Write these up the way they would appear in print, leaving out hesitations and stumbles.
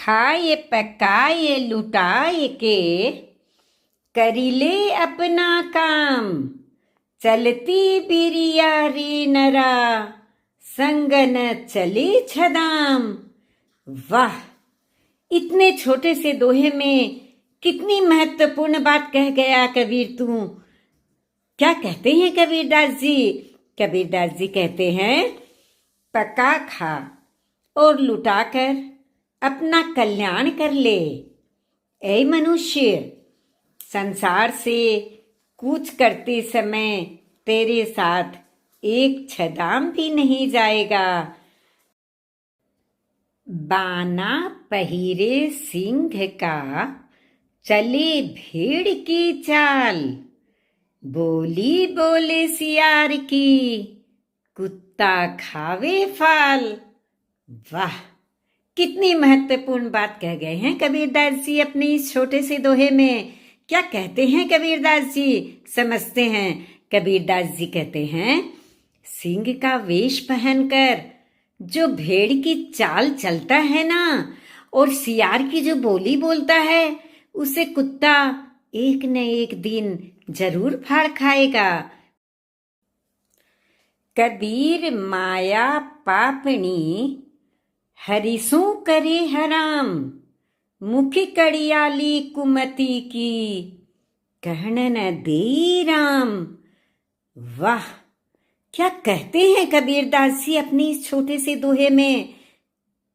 खाए पकाए लुटाए के, करिले अपना काम, चलती बिरिया रे नरा, संग न चले छदाम। वाह, इतने छोटे से दोहे में कितनी महत्वपूर्ण बात कह गया कबीर तू। क्या कहते हैं कबीरदास जी? कबीरदास जी कहते हैं, पका खा और लुटाकर अपना कल्याण कर ले। ऐ मनुष्य, संसार से कूच करते समय तेरे साथ एक छदाम भी नहीं जाएगा। बाना पहिरे सिंह का, चले भेड़ की चाल, बोली बोले सियार की, कुत्ता खावे फाल। वाह, कितनी महत्वपूर्ण बात कह गए हैं कबीरदास जी अपने इस छोटे से दोहे में। क्या कहते हैं कबीरदास जी? समझते हैं। कबीरदास जी कहते हैं, सिंह का वेश पहनकर जो भेड़ की चाल चलता है ना, और सियार की जो बोली बोलता है, उसे कुत्ता एक न एक दिन जरूर फाड़ खाएगा। कबीर माया पापणी, हरिसों करे हराम, मुख कड़ियाली कुमति की, कहन न दे राम। वाह, क्या कहते हैं कबीरदास जी अपने इस छोटे से दोहे में?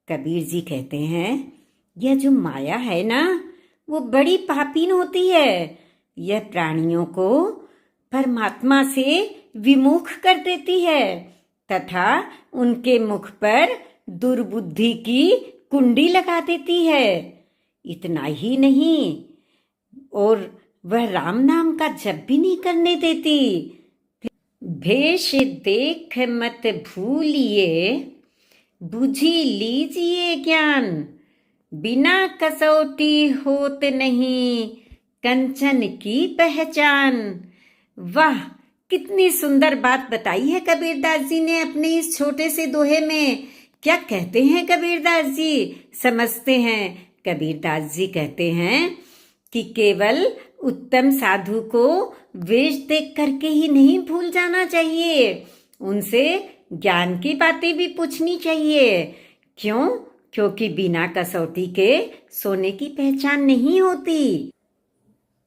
कबीर जी कहते हैं, यह जो माया है ना, वो बड़ी पापीन होती है। यह प्राणियों को परमात्मा से विमुख कर देती है तथा उनके मुख पर दुर्बुद्धि की कुंडी लगा देती है। इतना ही नहीं, और वह राम नाम का जप भी नहीं करने देती। भेष देख मत भूलिए, बुझी लीजिए ज्ञान, बिना कसौटी होत नहीं, कंचन की पहचान। वाह, कितनी सुंदर बात बताई है कबीरदास जी ने अपने इस छोटे से दोहे में। क्या कहते हैं कबीरदास जी? समझते हैं। कबीरदास जी कहते हैं कि केवल उत्तम साधु को वेश देख करके ही नहीं भूल जाना चाहिए, उनसे ज्ञान की बातें भी पूछनी चाहिए। क्यों? क्योंकि बिना कसौटी के सोने की पहचान नहीं होती।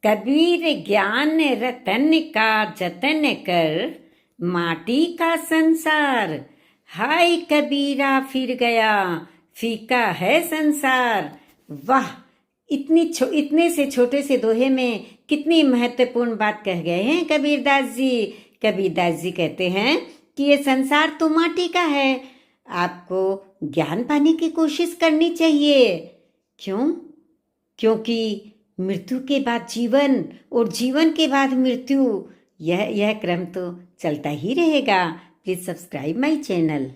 कबीर ज्ञान रतन का जतन कर, माटी का संसार, हाय कबीरा फिर गया, फीका है संसार। वाह, इतने से छोटे से दोहे में कितनी महत्वपूर्ण बात कह गए हैं कबीरदास जी। कबीरदास जी कहते हैं कि ये संसार तो माटी का है, आपको ज्ञान पाने की कोशिश करनी चाहिए। क्यों? क्योंकि मृत्यु के बाद जीवन और जीवन के बाद मृत्यु, यह क्रम तो चलता ही रहेगा। Please subscribe my channel.